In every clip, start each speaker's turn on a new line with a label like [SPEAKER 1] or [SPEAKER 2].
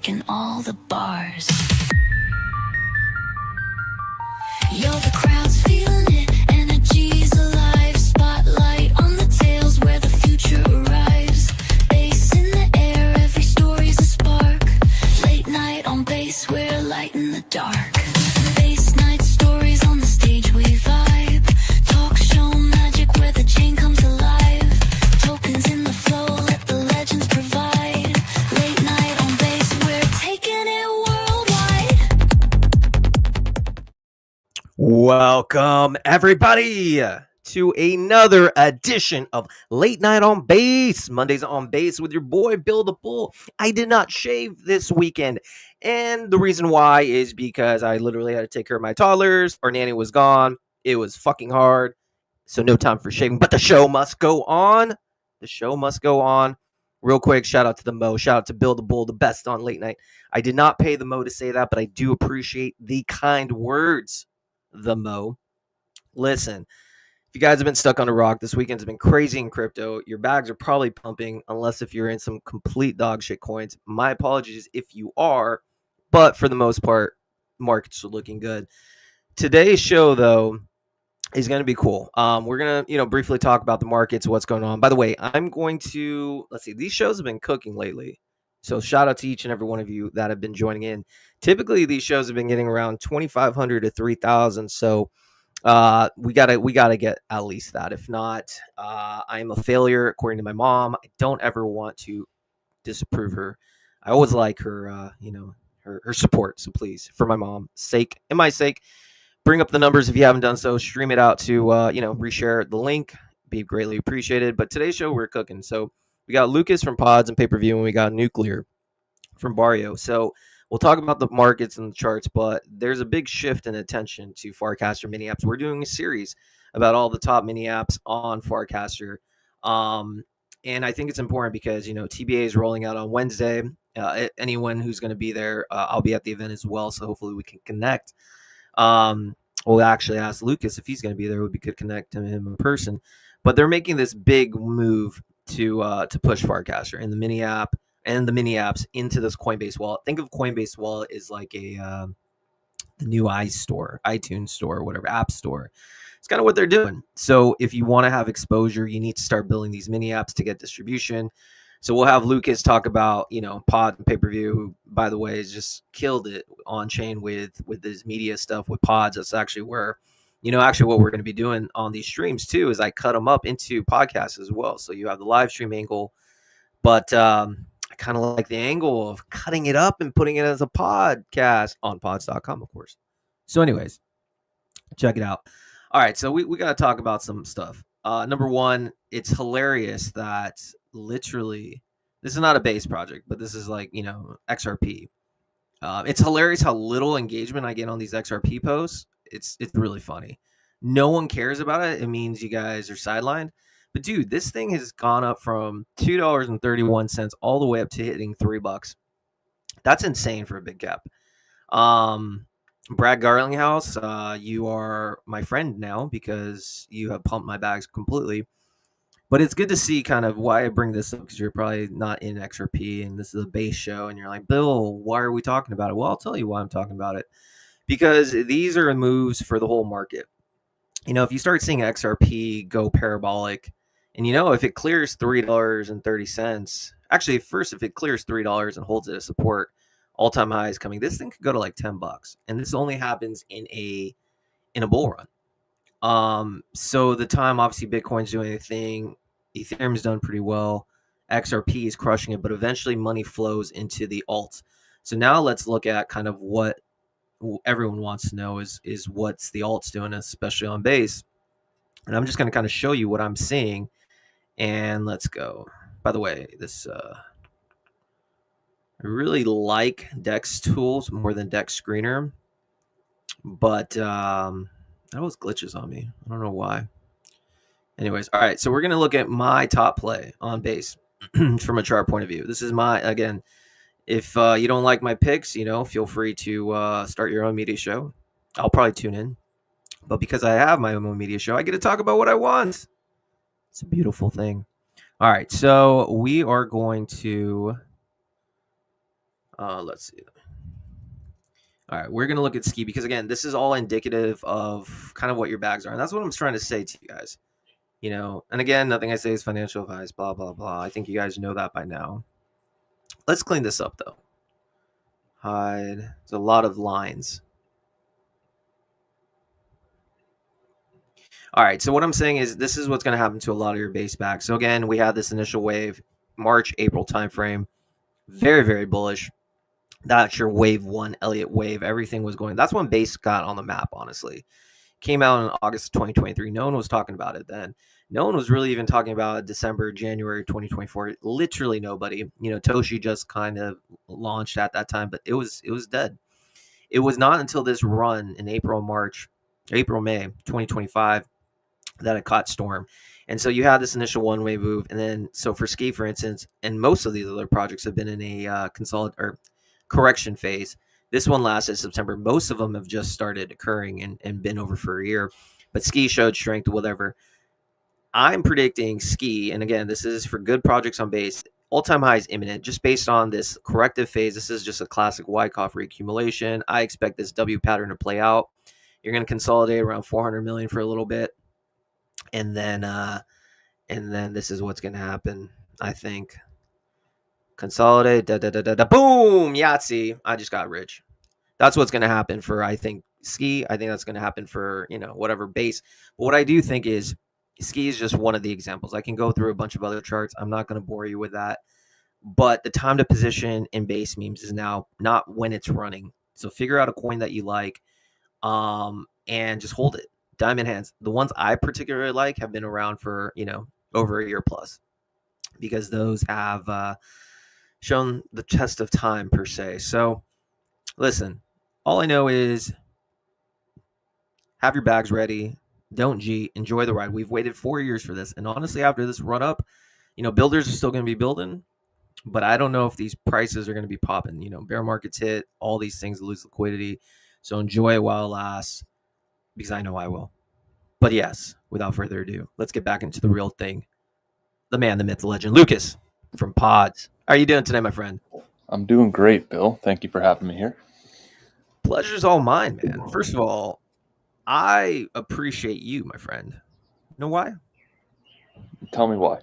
[SPEAKER 1] breaking all the bars. Yo, the crowd's feeling it, energy's alive. Spotlight on the tails where the future arrives. Bass in the air, every story's a spark. Late night on bass, we're light in the dark. Bass night stories on the stage, we vibe. Talk show magic where the chain comes alive. Tokens in the flow, let the legends provide. Late night on bass, we're taking it worldwide.
[SPEAKER 2] Welcome, everybody, to another edition of Late Night on Bass. Mondays on Bass with your boy, Bill the Bull. I did not shave this weekend, and the reason why is because I literally had to take care of my toddlers. Our nanny was gone. It was fucking hard, so no time for shaving, but the show must go on. The show must go on. Real quick, shout out to the Mo. Shout out to Bill the Bull, the best on late night. I did not pay the Mo to say that, but I do appreciate the kind words. The Mo. Listen, if you guys have been stuck on a rock, this weekend's been crazy in crypto. Your bags are probably pumping, unless if you're in some complete dog shit coins. My apologies if you are, but for the most part, markets are looking good. Today's show, though, is going to be cool. We're going to, briefly talk about the markets, what's going on. By the way, I'm going to, these shows have been cooking lately. So shout out to each and every one of you that have been joining in. Typically, these shows have been getting around 2,500 to 3,000. So we gotta get at least that. If not, I'm a failure according to my mom. I don't ever want to disapprove her. I always like her, her support. So please, for my mom's sake and my sake, bring up the numbers if you haven't done so. Stream it out to reshare the link. Be greatly appreciated. But today's show, we're cooking. So we got Lucas from Pods and Paperview, and we got Nuclear from Bario. So we'll talk about the markets and the charts, but there's a big shift in attention to farcaster mini apps. We're doing a series about all the top mini apps on farcaster. And I think it's important because, TBA is rolling out on Wednesday. Anyone who's going to be there, I'll be at the event as well. So hopefully we can connect. We'll actually ask Lucas if he's going to be there. It would be good to connect to him in person. But they're making this big move to push farcaster and the mini app and the mini apps into this Coinbase wallet. Think of Coinbase wallet as like the new iTunes store, whatever, app store. It's kind of what they're doing. So if you want to have exposure, you need to start building these mini apps to get distribution. So we'll have Lucas talk about, Pod and Paperview, who, by the way, has just killed it on chain with his media stuff with Pods. That's actually where, what we're going to be doing on these streams too, is I cut them up into podcasts as well. So you have the live stream angle, but I kind of like the angle of cutting it up and putting it as a podcast on pods.com, of course. So anyways, check it out. All right, so we got to talk about some stuff. Number one, it's hilarious that literally, this is not a base project, but this is like, XRP. It's hilarious how little engagement I get on these XRP posts. It's really funny. No one cares about it. It means you guys are sidelined. But dude, this thing has gone up from $2.31 all the way up to hitting $3. That's insane for a big cap. Brad Garlinghouse, you are my friend now because you have pumped my bags completely. But it's good to see kind of why I bring this up, because you're probably not in XRP and this is a base show and you're like, Bill, why are we talking about it? Well, I'll tell you why I'm talking about it. Because these are moves for the whole market. If you start seeing XRP go parabolic, and if it clears $3.30, actually first, if it clears $3 and holds it as support, all-time high is coming, this thing could go to like $10. And this only happens in a bull run. So the time, obviously, Bitcoin's doing anything, Ethereum's done pretty well, XRP is crushing it, but eventually money flows into the alts. So now let's look at kind of what everyone wants to know is what's the alts doing, especially on base. And I'm just going to kind of show you what I'm seeing, and let's go. By the way, this I really like Dex tools more than Dex Screener, but that was glitches on me. I don't know why. Anyways, all right, so we're going to look at my top play on base from a chart point of view. This is again, if you don't like my picks, feel free to start your own media show. I'll probably tune in. But because I have my own media show, I get to talk about what I want. It's a beautiful thing. All right, so we are going to Let's see. All right, we're gonna look at ski because again, this is all indicative of kind of what your bags are, and that's what I'm trying to say to you guys. And again, nothing I say is financial advice. Blah blah blah. I think you guys know that by now. Let's clean this up though. Hide. There's a lot of lines. All right, so what I'm saying is this is what's going to happen to a lot of your base bags. So again, we had this initial wave, March, April timeframe, very, very bullish. That's your wave one, Elliott wave. Everything was going. That's when base got on the map, honestly. Came out in August of 2023. No one was talking about it then. No one was really even talking about it December, January 2024. Literally nobody. Toshi just kind of launched at that time, but it was dead. It was not until this run in April, May 2025 that it caught storm. And so you had this initial one-way move, and then so for ski, for instance, and most of these other projects have been in a correction phase. This one lasted September. Most of them have just started occurring and been over for a year. But ski showed strength, whatever. I'm predicting ski, and again, this is for good projects on base. All-time high is imminent, just based on this corrective phase. This is just a classic Wyckoff reaccumulation. I expect this W pattern to play out. You're going to consolidate around 400 million for a little bit, and then this is what's going to happen. I think consolidate, boom, Yahtzee. I just got rich. That's what's going to happen for, I think, ski. I think that's going to happen for whatever base. But what I do think is ski is just one of the examples. I can go through a bunch of other charts. I'm not going to bore you with that. But the time to position in base memes is now, not when it's running. So figure out a coin that you like, and just hold it. Diamond hands. The ones I particularly like have been around for over a year plus, because those have shown the test of time per se. So listen, all I know is have your bags ready. Don't G. Enjoy the ride. We've waited 4 years for this, and honestly, after this run up, builders are still going to be building, but I don't know if these prices are going to be popping. Bear markets hit, all these things lose liquidity. So enjoy it while it lasts, because I know I will. But yes, without further ado, let's get back into the real thing. The man, the myth, the legend, Lucas from Pods. How are you doing today, my friend?
[SPEAKER 3] I'm doing great, Bill. Thank you for having me here.
[SPEAKER 2] Pleasure's all mine, man. First of all, I appreciate you, my friend. You know why?
[SPEAKER 3] Tell me why.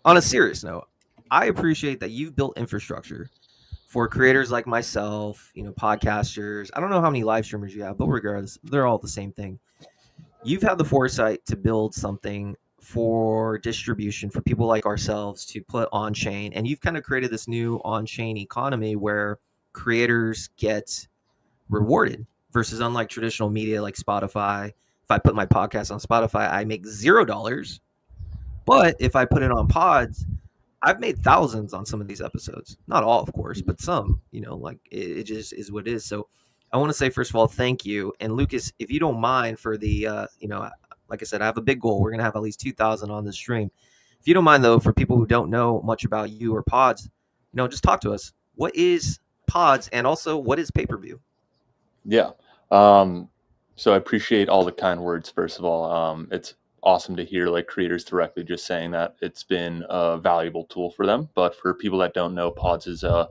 [SPEAKER 2] On a serious note, I appreciate that you've built infrastructure for creators like myself, podcasters. I don't know how many live streamers you have, but regardless, they're all the same thing. You've had the foresight to build something for distribution for people like ourselves to put on chain, and you've kind of created this new on chain economy where creators get rewarded versus unlike traditional media like Spotify. If I put my podcast on Spotify, I make $0. But if I put it on Pods, I've made thousands on some of these episodes. Not all, of course, but some. It just is what it is. So I want to say, first of all, thank you. And Lucas, if you don't mind, for the like I said, I have a big goal. We're gonna have at least 2,000 on this stream. If you don't mind, though, for people who don't know much about you or Pods, just talk to us. What is Pods, and also what is Paperview?
[SPEAKER 3] Yeah. So I appreciate all the kind words, first of all. It's awesome to hear creators directly just saying that it's been a valuable tool for them. But for people that don't know, Pods is a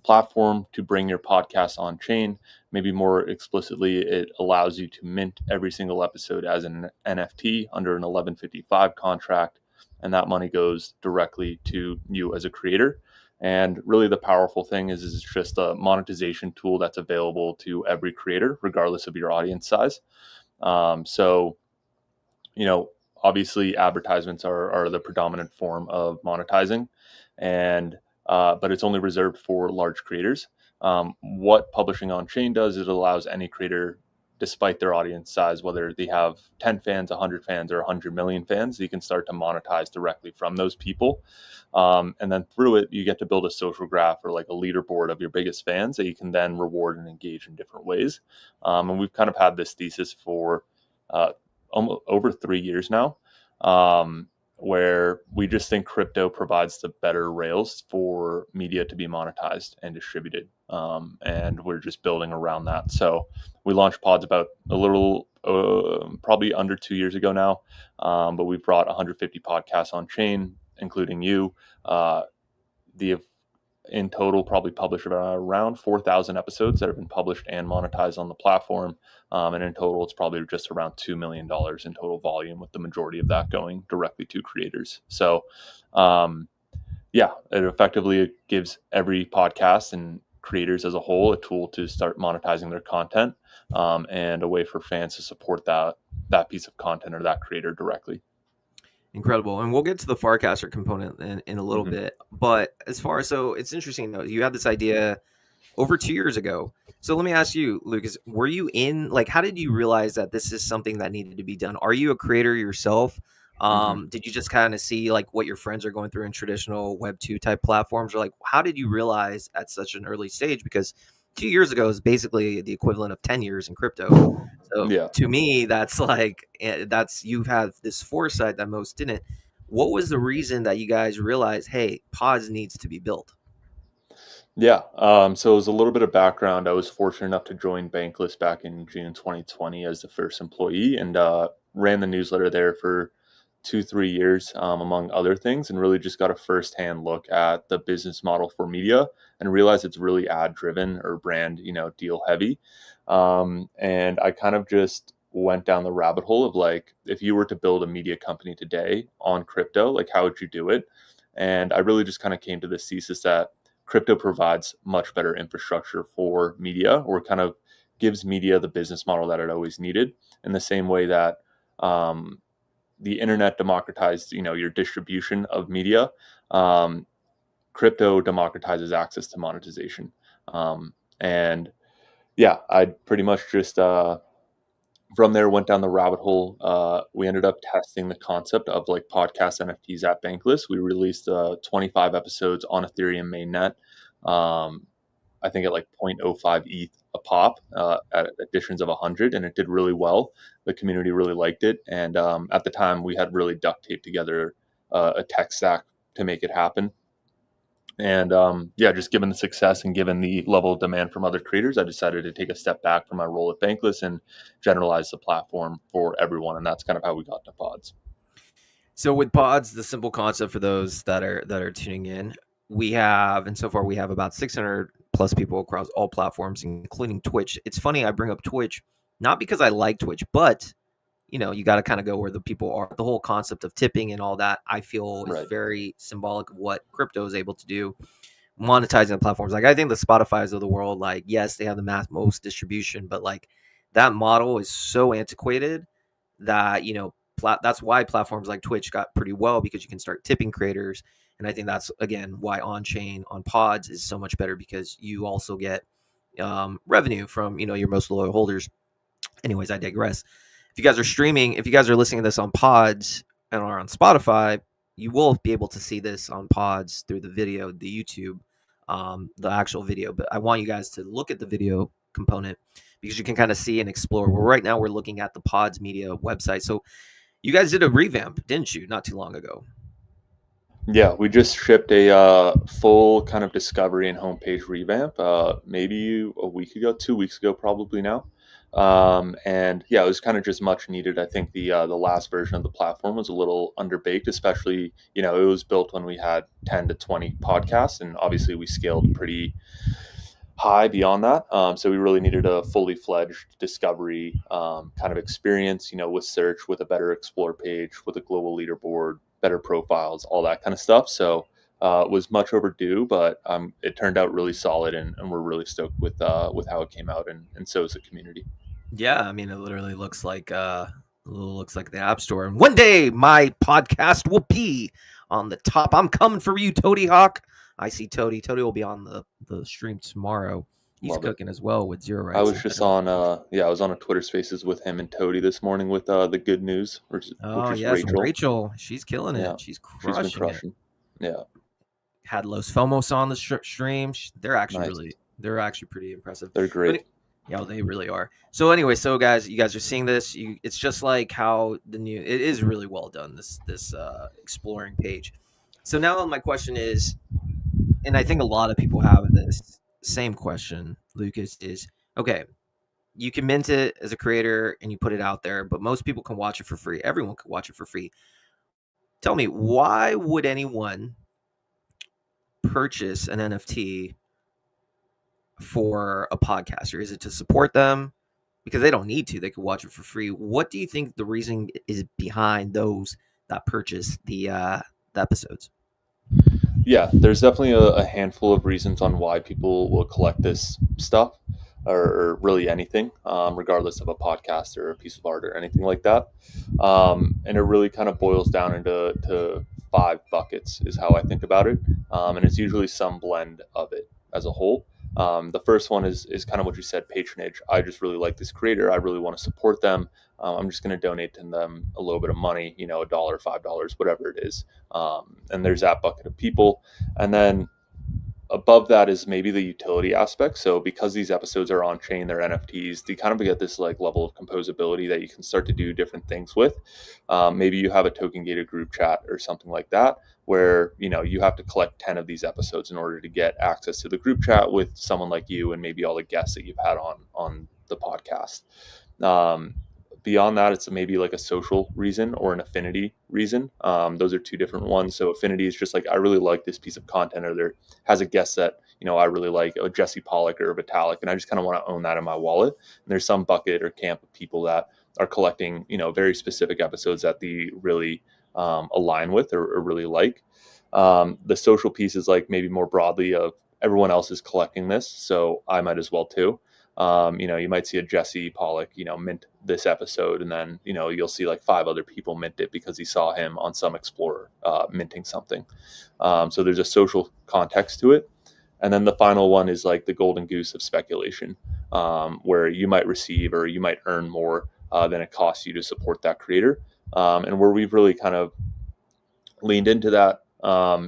[SPEAKER 3] platform to bring your podcast on chain. Maybe more explicitly, it allows you to mint every single episode as an NFT under an 1155 contract. And that money goes directly to you as a creator. And really the powerful thing is it's just a monetization tool that's available to every creator, regardless of your audience size. Obviously advertisements are the predominant form of monetizing, but it's only reserved for large creators. What publishing on chain does is it allows any creator, despite their audience size, whether they have 10 fans, 100 fans, or 100 million fans, you can start to monetize directly from those people. And then through it, you get to build a social graph or a leaderboard of your biggest fans that you can then reward and engage in different ways. And we've kind of had this thesis for almost over 3 years now, where we just think crypto provides the better rails for media to be monetized and distributed. And we're just building around that. So we launched Pods about a little, probably under 2 years ago now. But we've brought 150 podcasts on chain, including you. in total probably published around 4,000 episodes that have been published and monetized on the platform. And in total, it's probably just around $2 million in total volume, with the majority of that going directly to creators. So, yeah, it effectively gives every podcast and creators as a whole a tool to start monetizing their content, and a way for fans to support that piece of content or that creator directly.
[SPEAKER 2] Incredible. And we'll get to the farcaster component in a little
[SPEAKER 3] Mhm.
[SPEAKER 2] bit. But as far as, so it's interesting though, you had this idea over 2 years ago. So let me ask you, Lucas, were you in, like, how did you realize that this is something that needed to be done? Are you a creator yourself?
[SPEAKER 3] Mhm.
[SPEAKER 2] Did you just kind of see like what your friends are going through in traditional Web2 type platforms? Or like, how did you realize at such an early stage? Because 2 years ago is basically the equivalent of 10 years in crypto. So
[SPEAKER 3] Yeah.
[SPEAKER 2] to me, that's like, that's, you have this foresight that most didn't. What was the reason that you guys realized, hey, pods needs to be built?
[SPEAKER 3] Yeah. So as a little bit of background, I was fortunate enough to join Bankless back in June 2020 as the first employee, and ran the newsletter there for 2, 3 years, among other things, and really just got a firsthand look at the business model for media and realized it's really ad driven or brand, deal heavy. And I kind of just went down the rabbit hole of like, if you were to build a media company today on crypto, like how would you do it? And I really just kind of came to this thesis that crypto provides much better infrastructure for media, or kind of gives media the business model that it always needed, in the same way that the internet democratized, your distribution of media. Um, Crypto democratizes access to monetization. And yeah, I pretty much just from there went down the rabbit hole. We ended up testing the concept of like podcast NFTs at Bankless. We released 25 episodes on Ethereum mainnet. Um, I think at like 0.05 ETH a pop, at additions of 100, and it did really well. The community really liked it, and at the time we had really duct taped together a tech stack to make it happen. And yeah, just given the success and given the level of demand from other creators, I decided to take a step back from my role at Bankless and generalize the platform for everyone. And that's kind of how we got to pods.
[SPEAKER 2] So with pods, the simple concept for those that are tuning in, we have, and so far we have about 600 plus people across all platforms, including Twitch. It's funny I bring up Twitch, not because I like Twitch, but you got to kind of go where the people are. The whole concept of tipping and all that, I feel, is
[SPEAKER 3] Right.
[SPEAKER 2] very symbolic of what crypto is able to do, monetizing the platforms. Like I think the Spotify's of the world, like yes, they have the most distribution, but like that model is so antiquated that that's why platforms like Twitch got pretty well, because you can start tipping creators. And I think that's again why on chain on pods is so much better, because you also get revenue from your most loyal holders. Anyways, I digress. If you guys are streaming, if you guys are listening to this on pods and are on Spotify, you will be able to see this on pods through the video, the YouTube, the actual video. But I want you guys to look at the video component, because you can kind of see and explore. Well, right now we're looking at the Pods Media website. So you guys did a revamp, didn't you, not too long ago?
[SPEAKER 3] Yeah, we just shipped a full kind of discovery and homepage revamp, maybe a week ago, 2 weeks ago, probably now. And yeah, it was kind of just much needed. I think the last version of the platform was a little underbaked, especially it was built when we had 10 to 20 podcasts, and obviously we scaled pretty high beyond that. So we really needed a fully fledged discovery kind of experience, with search, with a better explore page, with a global leaderboard, better profiles, all that kind of stuff. So it was much overdue, but it turned out really solid, and we're really stoked with how it came out, and so is the community.
[SPEAKER 2] Yeah, I mean, it literally looks like the App Store. And one day my podcast will be on the top. I'm coming for you, Toady Hawk. I see Toady. Toady will be on the stream tomorrow. He's
[SPEAKER 3] Love it.
[SPEAKER 2] cooking as well with Zero
[SPEAKER 3] I
[SPEAKER 2] Rights.
[SPEAKER 3] was just on I was on a Twitter Spaces with him and Toady this morning with the good news, which
[SPEAKER 2] Oh
[SPEAKER 3] is
[SPEAKER 2] yes,
[SPEAKER 3] Rachel.
[SPEAKER 2] Rachel. She's killing
[SPEAKER 3] Yeah,
[SPEAKER 2] it. She's
[SPEAKER 3] she's been
[SPEAKER 2] crushing it.
[SPEAKER 3] crushing. Yeah,
[SPEAKER 2] Had Los Fomos on the stream. They're actually
[SPEAKER 3] nice.
[SPEAKER 2] they're actually pretty impressive.
[SPEAKER 3] They're
[SPEAKER 2] But
[SPEAKER 3] great.
[SPEAKER 2] yeah, they really are. So anyway, so guys, you guys are seeing this. It's just like how it is really well done. This exploring page. So now my question is, and I think a lot of people have this same question, Lucas, is okay. You can mint it as a creator and you put it out there, but most people can watch it for free. Everyone can watch it for free. Tell me, why would anyone purchase an NFT for a podcaster? Is it to support them? Because they don't need to. They could watch it for free. What do you think the reason is behind those that purchase the episodes?
[SPEAKER 3] Yeah, there's definitely a handful of reasons on why people will collect this stuff, or really anything, regardless of a podcast or a piece of art or anything like that. And it really kind of boils down into five buckets, is how I think about it. And it's usually some blend of it as a whole. The first one is kind of what you said, patronage. I just really like this creator. I really want to support them. I'm just going to donate to them a little bit of money, a dollar, $5, whatever it is. And there's that bucket of people. And then above that is maybe the utility aspect. So because these episodes are on chain, they're NFTs, they kind of get this like level of composability that you can start to do different things with. Maybe you have a token gated group chat or something like that, where you have to collect 10 of these episodes in order to get access to the group chat with someone like you and maybe all the guests that you've had on the podcast. Beyond that, it's maybe like a social reason or an affinity reason. Those are two different ones. So affinity is just like, I really like this piece of content, or there has a guest that I really like, a Jesse Pollock or a Vitalik, and I just kind of want to own that in my wallet. And there's some bucket or camp of people that are collecting very specific episodes that they really align with or really like. The social piece is like maybe more broadly of everyone else is collecting this, so I might as well too. You might see a Jesse Pollock, mint this episode, and then you'll see like 5 other people mint it because he saw him on some Explorer minting something. So there's a social context to it. And then the final one is like the golden goose of speculation, where you might receive or you might earn more than it costs you to support that creator. And where we've really kind of leaned into that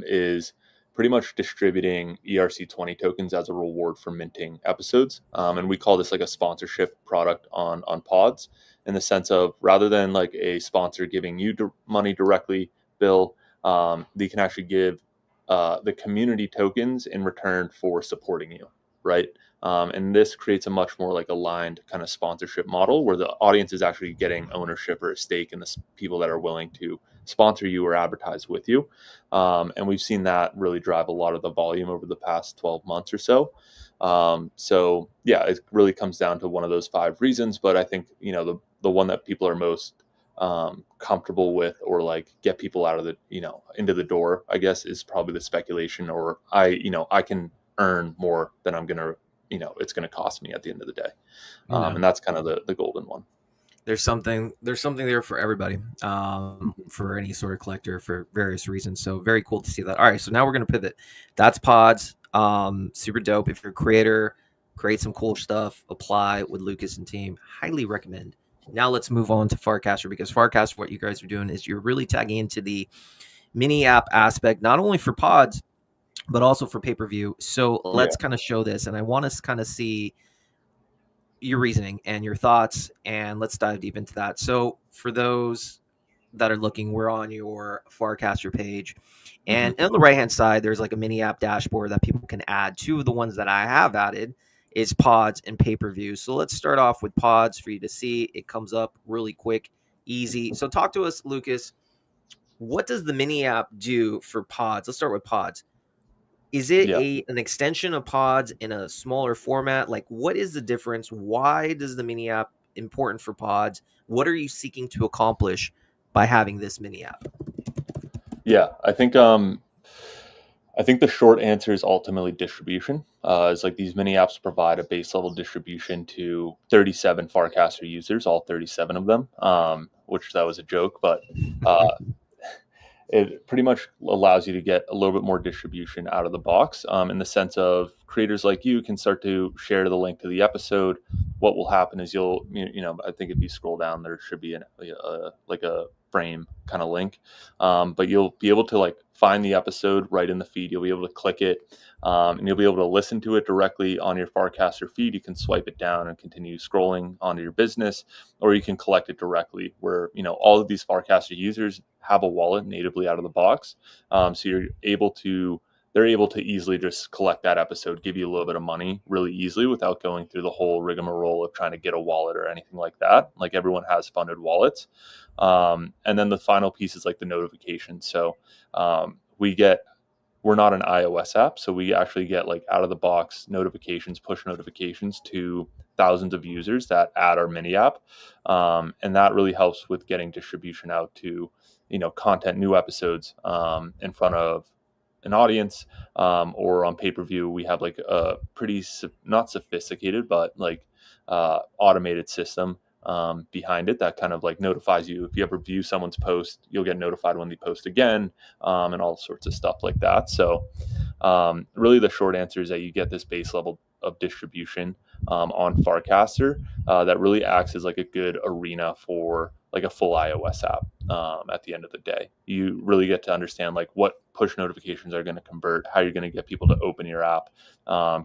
[SPEAKER 3] is pretty much distributing ERC20 tokens as a reward for minting episodes. And we call this like a sponsorship product on pods, in the sense of, rather than like a sponsor giving you money directly, Bill, they can actually give the community tokens in return for supporting you, right? And this creates a much more like aligned kind of sponsorship model, where the audience is actually getting ownership or a stake in the people that are willing to sponsor you or advertise with you. And we've seen that really drive a lot of the volume over the past 12 months or so. So yeah, it really comes down to one of those 5 reasons. But I think, the one that people are most comfortable with, or like get people out of the, into the door, I guess, is probably the speculation, or I can earn more than I'm going to, it's going to cost me at the end of the day. And that's kind of the golden one.
[SPEAKER 2] There's something there for everybody, for any sort of collector, for various reasons. So very cool to see that. All right, so now we're going to pivot. That's pods. Super dope. If you're a creator, create some cool stuff, apply with Lucas and team. Highly recommend. Now let's move on to Farcaster, because Farcaster, what you guys are doing is you're really tagging into the mini app aspect, not only for pods, but also for pay-per-view. So let's kind of show this, and I want us to kind of see your reasoning and your thoughts, and let's dive deep into that. So for those that are looking, we're on your Farcaster page, and on the right hand side there's like a mini app dashboard that people can add. 2 of the ones that I have added is pods and pay-per-view. So let's start off with pods for you to see. It comes up really quick, easy. So talk to us, Lucas. What does the mini app do for pods? Let's start with pods. Is it an extension of pods in a smaller format? Like, what is the difference? Why does the mini app important for pods? What are you seeking to accomplish by having this mini app?
[SPEAKER 3] Yeah, I think the short answer is ultimately distribution. It's like these mini apps provide a base level distribution to 37 Farcaster users, all 37 of them, which that was a joke, but it pretty much allows you to get a little bit more distribution out of the box, in the sense of creators like you can start to share the link to the episode. What will happen is I think if you scroll down, there should be like a frame kind of link, but you'll be able to like find the episode right in the feed. You'll be able to click it, and you'll be able to listen to it directly on your Farcaster feed. You can swipe it down and continue scrolling onto your business, or you can collect it directly, where all of these Farcaster users have a wallet natively out of the box, so they're able to easily just collect that episode, give you a little bit of money really easily without going through the whole rigmarole of trying to get a wallet or anything like that. Like, everyone has funded wallets. And then the final piece is like the notification. So we get we're not an iOS app, so we actually get like out of the box notifications, push notifications to thousands of users that add our mini app, and that really helps with getting distribution out to content, new episodes in front of an audience, or on pay-per-view. We have like a pretty not sophisticated, but like automated system behind it that kind of like notifies you if you ever view someone's post. You'll get notified when they post again, and all sorts of stuff like that. So really the short answer is that you get this base level of distribution on Farcaster that really acts as like a good arena for like a full iOS app. At the end of the day, you really get to understand like what push notifications are going to convert, how you're going to get people to open your app.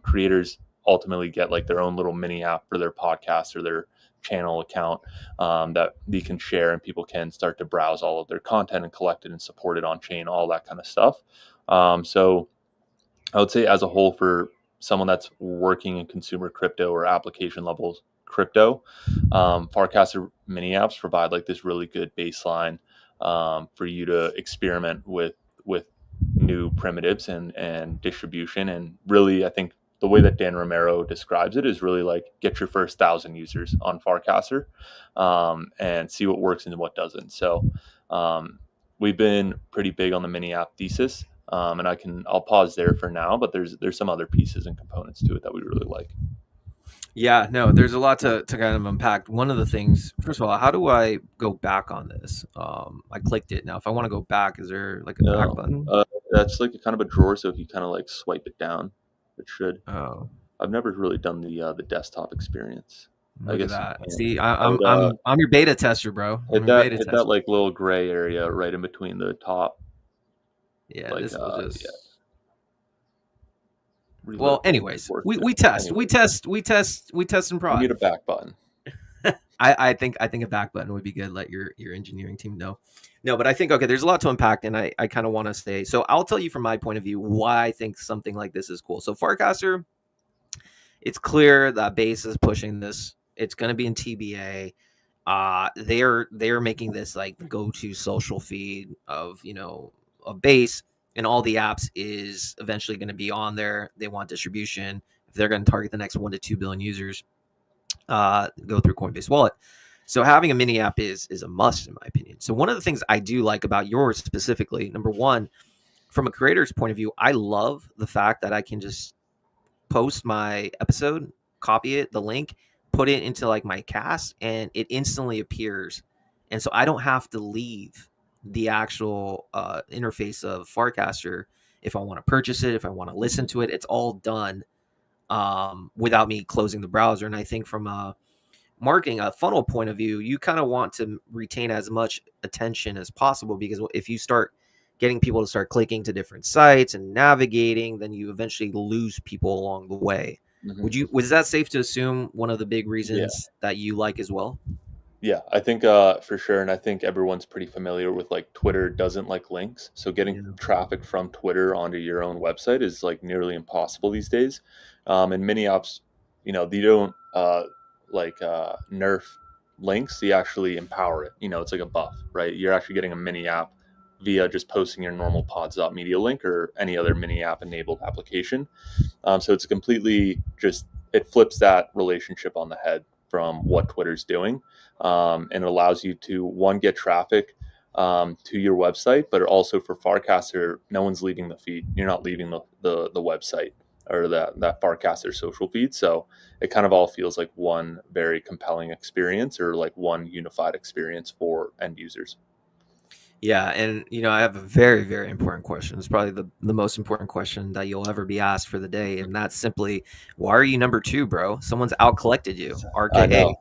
[SPEAKER 3] Creators ultimately get like their own little mini app for their podcast or their channel account that they can share, and people can start to browse all of their content and collect it and support it on chain, all that kind of stuff. So I would say as a whole, for someone that's working in consumer crypto or application levels crypto, Farcaster mini apps provide like this really good baseline for you to experiment with new primitives and distribution. And really, I think the way that Dan Romero describes it is really like get your first 1,000 users on Farcaster and see what works and what doesn't. So we've been pretty big on the mini app thesis. And I'll pause there for now, but there's some other pieces and components to it that we really like.
[SPEAKER 2] Yeah, no, there's a lot to kind of unpack. One of the things, first of all, how do I go back on this? I clicked it. Now, if I want to go back, is there like a back button?
[SPEAKER 3] That's like a kind of a drawer. So if you kind of like swipe it down, it should.
[SPEAKER 2] Oh,
[SPEAKER 3] I've never really done the desktop experience.
[SPEAKER 2] look at
[SPEAKER 3] you
[SPEAKER 2] that.
[SPEAKER 3] can.
[SPEAKER 2] See,
[SPEAKER 3] I would,
[SPEAKER 2] I'm your beta tester, bro. I'm
[SPEAKER 3] hit
[SPEAKER 2] your
[SPEAKER 3] that
[SPEAKER 2] beta
[SPEAKER 3] hit
[SPEAKER 2] tester.
[SPEAKER 3] that like little gray area right in between the top.
[SPEAKER 2] Yeah,
[SPEAKER 3] like,
[SPEAKER 2] this will just.
[SPEAKER 3] yeah.
[SPEAKER 2] Well, anyways, we test and prod.
[SPEAKER 3] We need a back button.
[SPEAKER 2] I think a back button would be good. Let your engineering team know. No, but I think okay, there's a lot to unpack, and I kind of want to say. So I'll tell you from my point of view why I think something like this is cool. So Farcaster, it's clear that Base is pushing this. It's going to be in TBA. They're making this like the go-to social feed of of Base, and all the apps is eventually going to be on there. They want distribution. If they're going to target the next 1 to 2 billion users, go through Coinbase Wallet. So having a mini app is a must in my opinion. So one of the things I do like about yours specifically, number one, from a creator's point of view, I love the fact that I can just post my episode, copy it, the link, put it into like my cast, and it instantly appears. And so I don't have to leave the actual interface of Farcaster if I want to purchase it, if I want to listen to it. It's all done without me closing the browser. And I think from a marketing, a funnel point of view, you kind of want to retain as much attention as possible, because if you start getting people to start clicking to different sites and navigating, then you eventually lose people along the way.
[SPEAKER 3] Mm-hmm.
[SPEAKER 2] Was that safe to assume one of the big reasons that you like as well?
[SPEAKER 3] Yeah, I think for sure. And I think everyone's pretty familiar with like Twitter doesn't like links. So getting traffic from Twitter onto your own website is like nearly impossible these days. And mini apps, they don't nerf links. They actually empower it. It's like a buff, right? You're actually getting a mini app via just posting your normal pods.media link or any other mini app enabled application. So it's completely it flips that relationship on the head from what Twitter's doing. And it allows you to, one, get traffic to your website, but also for Farcaster, no one's leaving the feed. You're not leaving the website or that Farcaster social feed. So it kind of all feels like one very compelling experience, or like one unified experience for end users.
[SPEAKER 2] Yeah, and I have a very, very important question. It's probably the most important question that you'll ever be asked for the day, and that's simply, why are you number 2, bro? Someone's out collected you. RKA.
[SPEAKER 3] I know.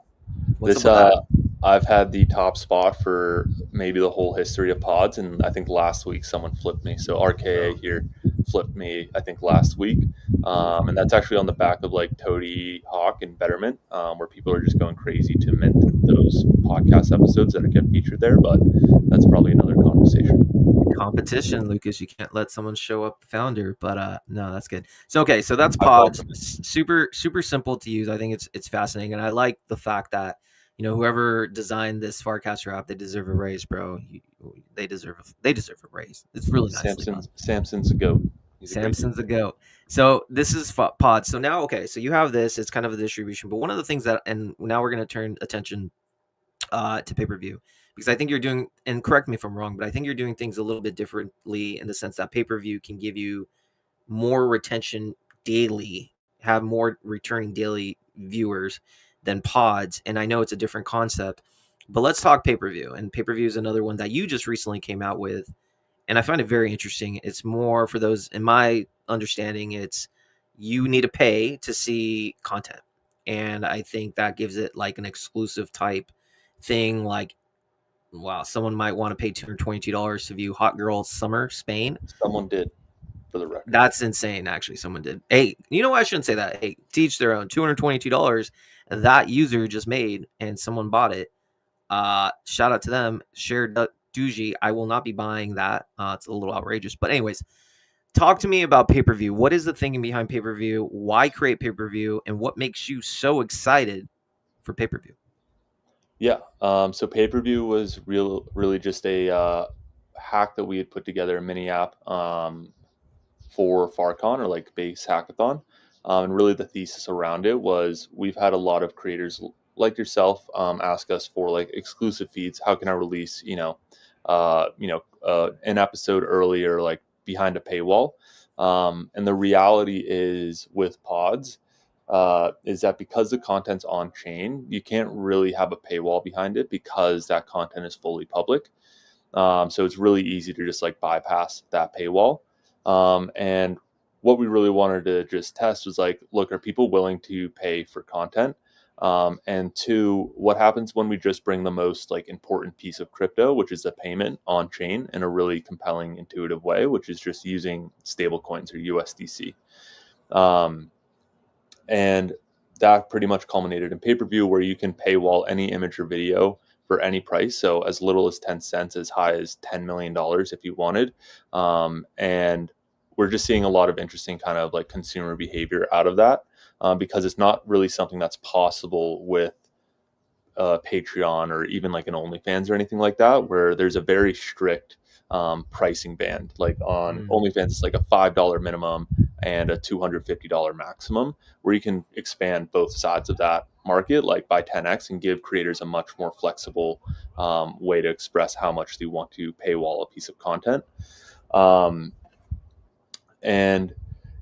[SPEAKER 2] What's up with that?
[SPEAKER 3] I've had the top spot for maybe the whole history of pods, and I think last week someone flipped me. So RKA here flipped me, I think, last week, and that's actually on the back of like Toady Hawk and Betterment, where people are just going crazy to mint those podcast episodes that get featured there. But that's probably another conversation.
[SPEAKER 2] Competition, Lucas. You can't let someone show up the founder, but no, that's good. So okay, so that's pods. Super simple to use. I think it's fascinating, and I like the fact that whoever designed this Farcaster app, they deserve a raise, bro. They deserve a raise. It's really nice.
[SPEAKER 3] Samson's a goat. He's a great dude.
[SPEAKER 2] Samson's a goat. So this is Pod. So now, okay, so you have this. It's kind of a distribution, but one of the things that, and now we're going to turn attention to pay-per-view, because I think you're doing, and correct me if I'm wrong, but I think you're doing things a little bit differently in the sense that pay-per-view can give you more retention daily, have more returning daily viewers than pods. And I know it's a different concept, but let's talk pay-per-view. And pay-per-view is another one that you just recently came out with, and I find it very interesting. It's more for those, in my understanding, it's you need to pay to see content. And I think that gives it like an exclusive type thing. Like, wow, someone might want to pay $222 to view Hot Girl Summer Spain.
[SPEAKER 3] Someone did, for the record.
[SPEAKER 2] That's insane, actually. Someone did. Hey, you know what? I shouldn't say that. Hey, teach their own. $222 that user just made, and someone bought it. Shout out to them. Shared Doogie. I will not be buying that. It's a little outrageous. But anyways, talk to me about pay-per-view. What is the thinking behind pay-per-view? Why create pay-per-view? And what makes you so excited for pay-per-view?
[SPEAKER 3] Yeah. So pay-per-view was really just a hack that we had put together, a mini app for FarCon, or like base hackathon. And really the thesis around it was, we've had a lot of creators like yourself ask us for like exclusive feeds. How can I release, an episode earlier, like behind a paywall? And the reality is with pods, is that because the content's on chain, you can't really have a paywall behind it because that content is fully public. So it's really easy to just like bypass that paywall. And what we really wanted to just test was like, look, are people willing to pay for content? And two, what happens when we just bring the most like important piece of crypto, which is the payment on chain, in a really compelling, intuitive way, which is just using stable coins or USDC. And that pretty much culminated in pay-per-view, where you can paywall any image or video for any price. So as little as 10 cents, as high as $10 million if you wanted. And we're just seeing a lot of interesting kind of like consumer behavior out of that, because it's not really something that's possible with Patreon or even like an OnlyFans or anything like that, where there's a very strict pricing band. Like on OnlyFans, it's like a $5 minimum and a $250 maximum, where you can expand both sides of that market like by 10x and give creators a much more flexible way to express how much they want to paywall a piece of content. And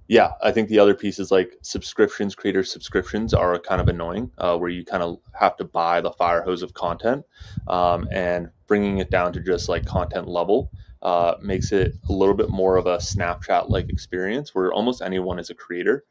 [SPEAKER 3] yeah, I think the other piece is like subscriptions. Creator subscriptions are kind of annoying, where you kind of have to buy the fire hose of content, and bringing it down to just like content level makes it a little bit more of a Snapchat-like experience, where almost anyone is a creator.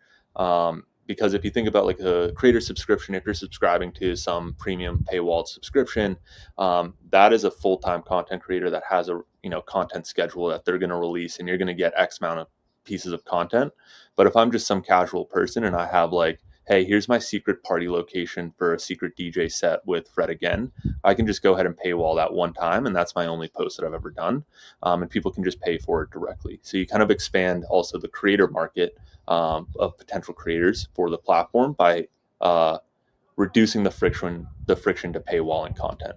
[SPEAKER 3] Because if you think about like a creator subscription, if you're subscribing to some premium paywalled subscription, that is a full-time content creator that has a content schedule that they're going to release, and you're going to get X amount of pieces of content. But if I'm just some casual person and I have like, hey, here's my secret party location for a secret DJ set with Fred again, I can just go ahead and paywall that one time, and that's my only post that I've ever done. And people can just pay for it directly. So you kind of expand also the creator market of potential creators for the platform by reducing the friction to paywalling content.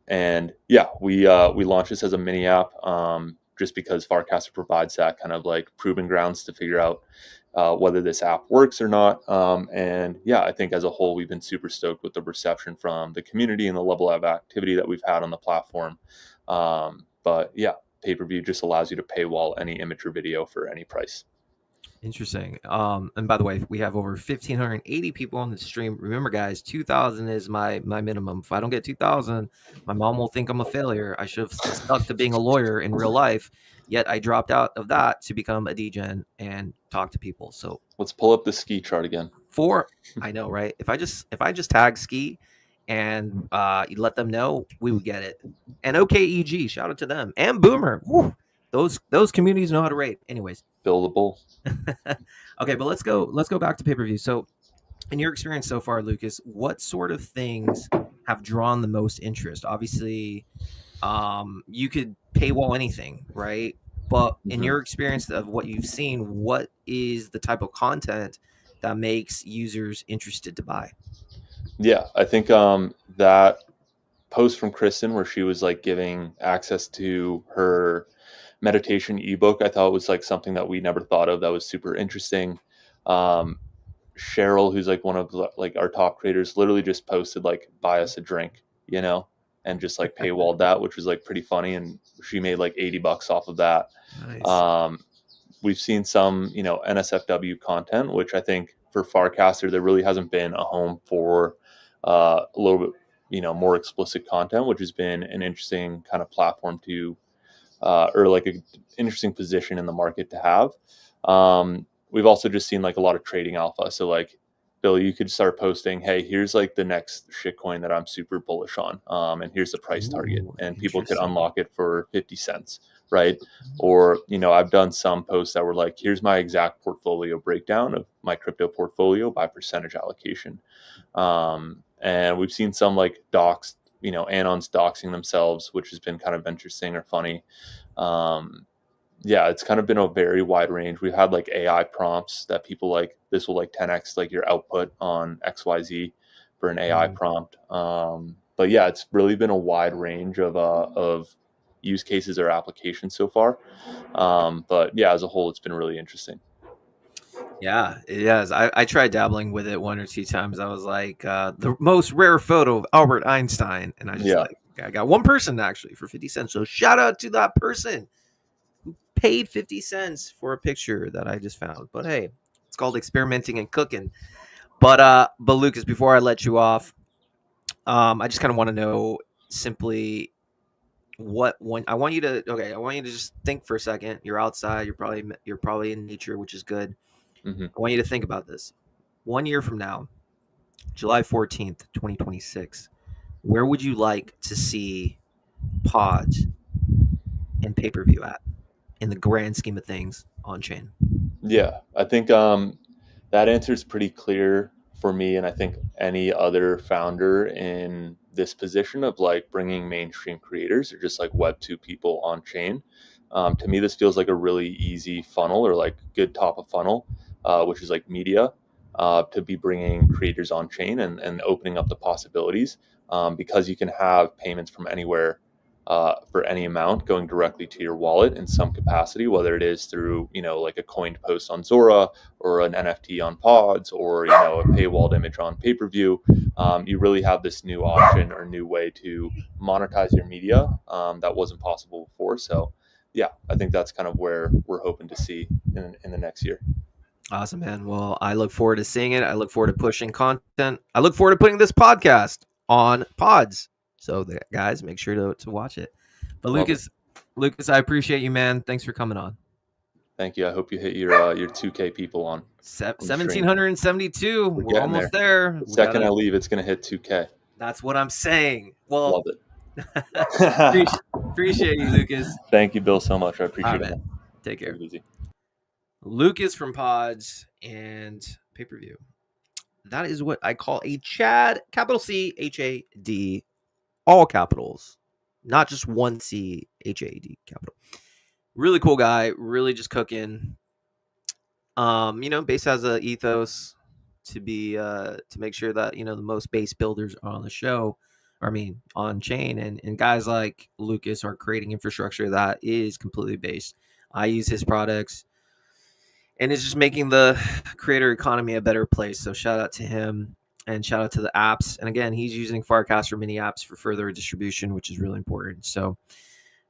[SPEAKER 3] And yeah, we launched this as a mini app, just because Farcaster provides that kind of like proving grounds to figure out whether this app works or not. And yeah, I think as a whole, we've been super stoked with the reception from the community and the level of activity that we've had on the platform. But yeah, pay-per-view just allows you to paywall any image or video for any price.
[SPEAKER 2] Interesting. And by the way, we have over 1,580 people on the stream. Remember, guys, 2,000 is my minimum. If I don't get 2,000, my mom will think I'm a failure. I should have stuck to being a lawyer in real life. Yet I dropped out of that to become a DGen and talk to people. So
[SPEAKER 3] let's pull up the ski chart again.
[SPEAKER 2] I know, right? If I just tag ski and you let them know, we would get it. And OKEG, shout out to them, and Boomer. Woo, those communities know how to rate. Anyways,
[SPEAKER 3] buildable.
[SPEAKER 2] Okay, but let's go back to pay-per-view. So in your experience so far, Lucas, what sort of things have drawn the most interest? Obviously, you could paywall anything, right? But in your experience of what you've seen, what is the type of content that makes users interested to buy?
[SPEAKER 3] Yeah, I think that post from Kristen where she was like giving access to her meditation ebook I thought was like something that we never thought of that was super interesting. Um, Cheryl, who's like one of like our top creators, literally just posted like buy us a drink, you know, and just like paywalled that, which was like pretty funny, and she made like $80 off of that.
[SPEAKER 2] Nice.
[SPEAKER 3] We've seen some, you know, NSFW content, which I think for Farcaster there really hasn't been a home for a little bit, you know, more explicit content, which has been an interesting kind of platform to or like an interesting position in the market to have. We've also just seen like a lot of trading alpha. So like, Bill, you could start posting, hey, here's like the next shitcoin that I'm super bullish on. And here's the price target.
[SPEAKER 2] Ooh,
[SPEAKER 3] And people could
[SPEAKER 2] interesting.
[SPEAKER 3] unlock it for 50 cents, right? Or, you know, I've done some posts that were like, here's my exact portfolio breakdown of my crypto portfolio by percentage allocation. And we've seen some like docs, you know, Anons doxing themselves, which has been kind of interesting or funny. Yeah, it's kind of been a very wide range. We've had like AI prompts that people like, this will like 10x like your output on XYZ for an AI prompt. But yeah, it's really been a wide range of use cases or applications so far. But yeah, as a whole, it's been really interesting.
[SPEAKER 2] Yeah, it is. I tried dabbling with it 1 or 2 times. I was like, the most rare photo of Albert Einstein. And I just
[SPEAKER 3] Yeah.
[SPEAKER 2] like, I got one person actually for 50 cents. So shout out to that person who paid 50 cents for a picture that I just found. But hey, it's called experimenting and cooking. But Lucas, before I let you off, I just kind of want to know simply what when I want you to I want you to just think for a second. You're outside, you're probably in nature, which is good.
[SPEAKER 3] Mm-hmm.
[SPEAKER 2] I want you to think about this. 1 year from now, July 14th, 2026, where would you like to see pods and pay-per-view at in the grand scheme of things on chain?
[SPEAKER 3] Yeah, I think that answer is pretty clear for me, and I think any other founder in this position of like bringing mainstream creators or just like Web2 people on chain. To me, this feels like a really easy funnel or like good top of funnel, which is like media, to be bringing creators on chain and opening up the possibilities because you can have payments from anywhere for any amount going directly to your wallet in some capacity, whether it is through, you know, like a coined post on Zora or an NFT on Pods or, you know, a paywalled image on Paperview. You really have this new option or new way to monetize your media that wasn't possible before. So, yeah, I think that's kind of where we're hoping to see in the next year.
[SPEAKER 2] Awesome, man. Well, I look forward to seeing it. I look forward to pushing content. I look forward to putting this podcast on pods. So, guys, make sure to watch it. But
[SPEAKER 3] Love it.
[SPEAKER 2] Lucas, I appreciate you, man. Thanks for coming on.
[SPEAKER 3] Thank you. I hope you hit your 2K people on the stream.
[SPEAKER 2] 1772. We're
[SPEAKER 3] getting
[SPEAKER 2] almost there.
[SPEAKER 3] The second I leave, it's going to hit 2K.
[SPEAKER 2] That's what I'm saying. Well,
[SPEAKER 3] Love it.
[SPEAKER 2] appreciate you, Lucas.
[SPEAKER 3] Thank you, Bill, so much. I
[SPEAKER 2] All
[SPEAKER 3] appreciate
[SPEAKER 2] right,
[SPEAKER 3] it.
[SPEAKER 2] man. Take care.
[SPEAKER 3] Take it easy.
[SPEAKER 2] Lucas from Pods and Pay-Per-View. That is what I call a Chad, capital C, H-A-D, all capitals, not just one C, H-A-D, capital. Really cool guy, really just cooking. You know, Base has a ethos to be to make sure that, you know, the most base builders are on the show, or I mean on chain, and guys like Lucas are creating infrastructure that is completely based. I use his products, and it's just making the creator economy a better place. So shout out to him and shout out to the apps. And again, he's using Farcaster mini apps for further distribution, which is really important. So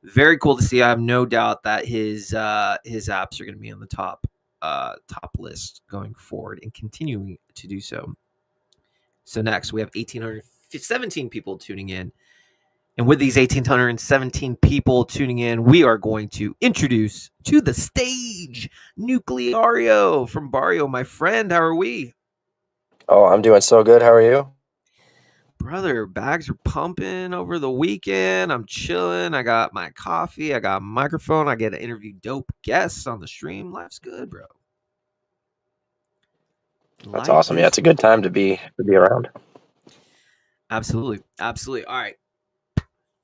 [SPEAKER 2] very cool to see. I have no doubt that his apps are going to be on the top list going forward and continuing to do so. So next we have 1,817 people tuning in. And with these 1,817 people tuning in, we are going to introduce to the stage Nucleario from Bario. My friend, how are we?
[SPEAKER 4] Oh, I'm doing so good. How are you?
[SPEAKER 2] Brother, bags are pumping over the weekend. I'm chilling. I got my coffee. I got a microphone. I get to interview dope guests on the stream. Life's good, bro.
[SPEAKER 4] That's awesome. Yeah, it's a good time to be around.
[SPEAKER 2] Absolutely. Absolutely. All right.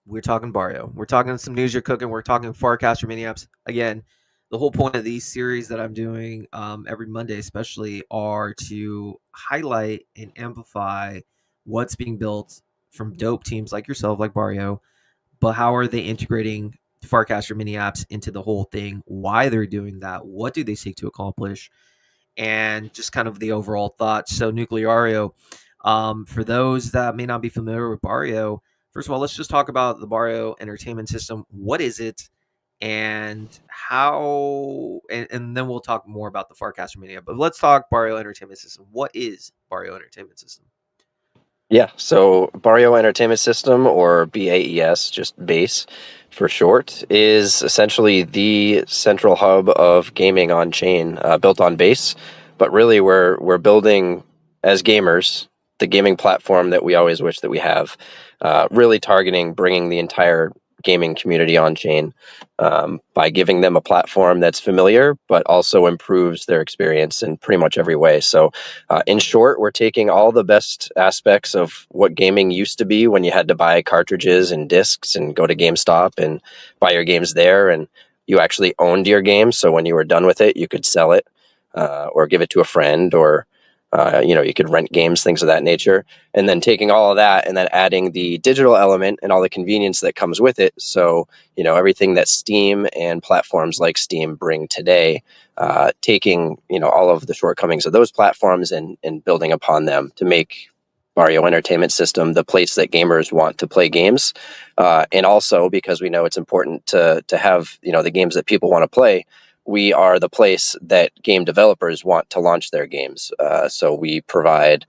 [SPEAKER 2] We're talking Bario. We're talking some news you're cooking. We're talking Farcaster mini apps. Again, the whole point of these series that I'm doing every Monday especially are to highlight and amplify what's being built from dope teams like yourself, like Bario, but how are they integrating Farcaster mini apps into the whole thing, why they're doing that, what do they seek to accomplish, and just kind of the overall thoughts. So Nucleario, for those that may not be familiar with Bario, first of all, let's just talk about the Bario entertainment system. What is it? And how, and then we'll talk more about the Farcaster mini app. But let's talk Bario entertainment system. What is Bario entertainment system?
[SPEAKER 4] Yeah, so Bario Entertainment System, or BAES, just BASE for short, is essentially the central hub of gaming on chain, built on Base. But really, we're building as gamers the gaming platform that we always wish that we have, really targeting bringing the entire gaming community on chain, by giving them a platform that's familiar but also improves their experience in pretty much every way. So in short, we're taking all the best aspects of what gaming used to be when you had to buy cartridges and discs and go to GameStop and buy your games there, and you actually owned your game. So when you were done with it, you could sell it, or give it to a friend, or you could rent games, things of that nature. And then taking all of that and then adding the digital element and all the convenience that comes with it. So everything that Steam and platforms like Steam bring today, taking all of the shortcomings of those platforms and building upon them to make Bario Entertainment System the place that gamers want to play games, and also because we know it's important to have the games that people want to play. We are the place that game developers want to launch their games. So we provide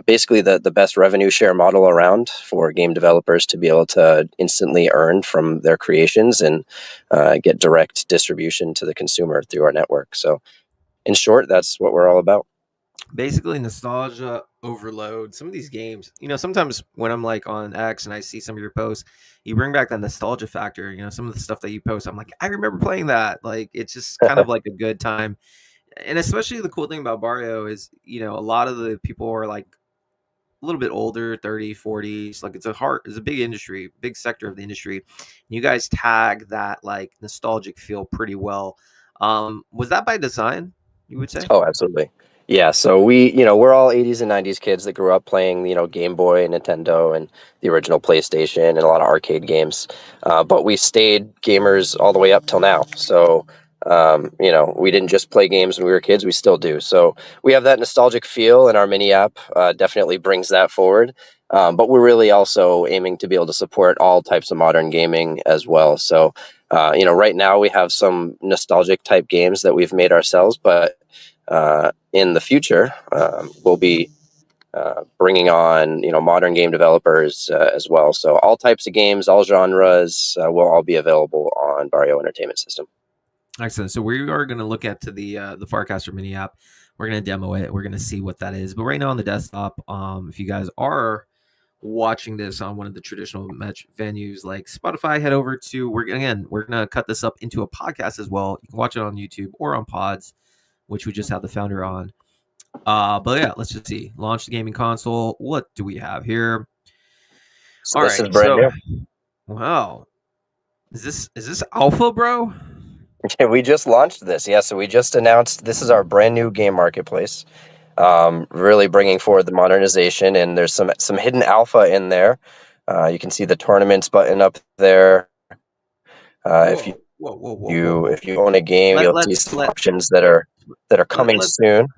[SPEAKER 4] basically the best revenue share model around for game developers to be able to instantly earn from their creations and get direct distribution to the consumer through our network. So in short, that's what we're all about.
[SPEAKER 2] Basically, nostalgia overload. Some of these games, sometimes when I'm like on X and I see some of your posts, you bring back that nostalgia factor. Some of the stuff that you post, I'm like, I remember playing that. Like, it's just kind of like a good time. And especially the cool thing about Barrio is, a lot of the people are like a little bit older, 30, 40s. Like, it's a big industry, big sector of the industry. And you guys tag that like nostalgic feel pretty well. Was that by design, you would say?
[SPEAKER 4] Oh, absolutely. Yeah, so we're all 80s and 90s kids that grew up playing, Game Boy, Nintendo, and the original PlayStation, and a lot of arcade games. But we stayed gamers all the way up till now. So, we didn't just play games when we were kids, we still do. So we have that nostalgic feel, and our mini app definitely brings that forward. But we're really also aiming to be able to support all types of modern gaming as well. So, right now we have some nostalgic type games that we've made ourselves, but in the future, we'll be bringing on modern game developers as well. So all types of games, all genres, will all be available on Bario Entertainment System.
[SPEAKER 2] Excellent. So we are going to look at the Farcaster mini app. We're going to demo it. We're going to see what that is. But right now on the desktop, if you guys are watching this on one of the traditional match venues like Spotify, head over to we're going to cut this up into a podcast as well. You can watch it on YouTube or on Pods, which we just had the founder on. But yeah, let's just see. Launch the gaming console. What do we have here?
[SPEAKER 4] So this is brand new.
[SPEAKER 2] Wow. Is this alpha, bro?
[SPEAKER 4] We just launched this. Yeah, so we just announced this is our brand new game marketplace. Really bringing forward the modernization, and there's some hidden alpha in there. You can see the tournaments button up there. If you own a game, you'll see some options that are coming soon.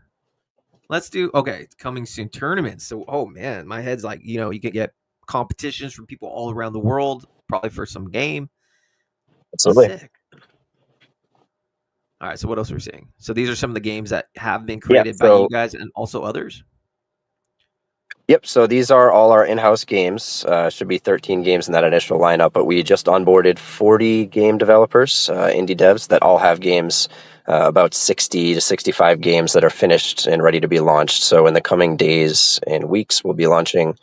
[SPEAKER 2] Let's do coming soon tournaments. So, oh man, my head's like, you can get competitions from people all around the world, probably for some game.
[SPEAKER 4] Absolutely.
[SPEAKER 2] Sick. All right, so what else are we seeing? So these are some of the games that have been created by you guys and also others?
[SPEAKER 4] Yep, so these are all our in-house games. Should be 13 games in that initial lineup, but we just onboarded 40 game developers, indie devs, that all have games, about 60 to 65 games that are finished and ready to be launched. So in the coming days and weeks, we'll be launching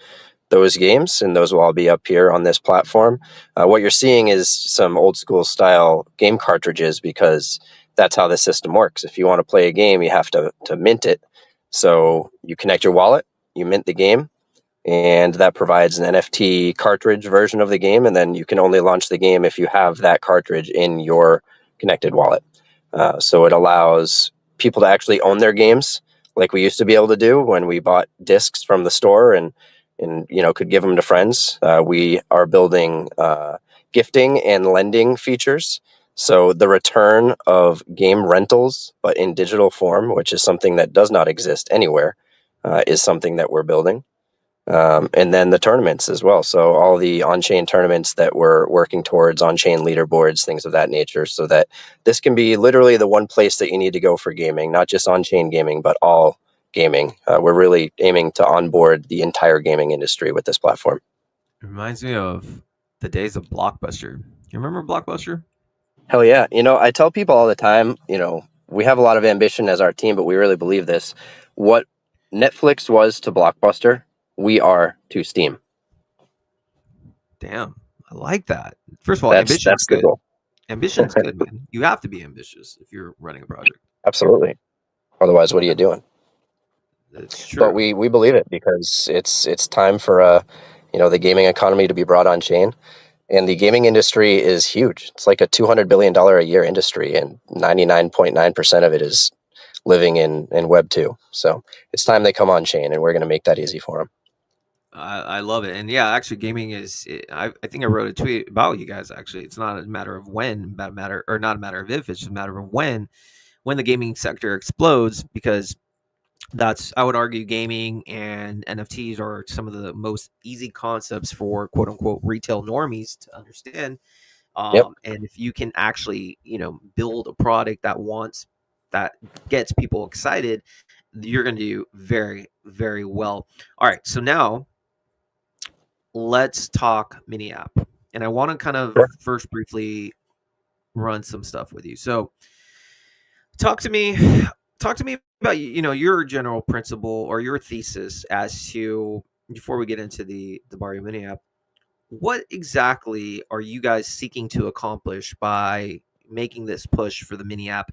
[SPEAKER 4] those games, and those will all be up here on this platform. What you're seeing is some old school style game cartridges, because that's how the system works. If you want to play a game, you have to mint it. So you connect your wallet, you mint the game, and that provides an NFT cartridge version of the game, and then you can only launch the game if you have that cartridge in your connected wallet. So it allows people to actually own their games like we used to be able to do when we bought discs from the store and could give them to friends. We are building gifting and lending features. So the return of game rentals, but in digital form, which is something that does not exist anywhere, is something that we're building. And then the tournaments as well. So all the on-chain tournaments that we're working towards, on-chain leaderboards, things of that nature, so that this can be literally the one place that you need to go for gaming, not just on-chain gaming, but all gaming. We're really aiming to onboard the entire gaming industry with this platform.
[SPEAKER 2] It reminds me of the days of Blockbuster. You remember Blockbuster?
[SPEAKER 4] Hell yeah. I tell people all the time, we have a lot of ambition as our team, but we really believe this. What Netflix was to Blockbuster, we are to Steam.
[SPEAKER 2] Damn, I like that. First of all,
[SPEAKER 4] That's
[SPEAKER 2] ambition's
[SPEAKER 4] the
[SPEAKER 2] good.
[SPEAKER 4] goal.
[SPEAKER 2] Ambition's good, man. You have to be ambitious if you're running a project.
[SPEAKER 4] Absolutely. Otherwise, what are you doing?
[SPEAKER 2] That's true.
[SPEAKER 4] But we believe it because it's time for the gaming economy to be brought on chain. And the gaming industry is huge. It's like a $200 billion a year industry, and 99.9% of it is living in Web 2. So it's time they come on chain, and we're going to make that easy for them.
[SPEAKER 2] I love it. And yeah, actually, gaming is. I think I wrote a tweet about you guys. Actually, it's not a matter of when, but not a matter of if. It's just a matter of when the gaming sector explodes, because that's, I would argue, gaming and NFTs are some of the most easy concepts for quote unquote retail normies to understand.
[SPEAKER 4] Yep.
[SPEAKER 2] And if you can actually, build a product that gets people excited, you're going to do very, very well. All right. So now let's talk mini app. And I want to kind of
[SPEAKER 4] Sure.
[SPEAKER 2] first briefly run some stuff with you. So talk to me about your general principle or your thesis as to, before we get into the Bario mini app, what exactly are you guys seeking to accomplish by making this push for the mini app?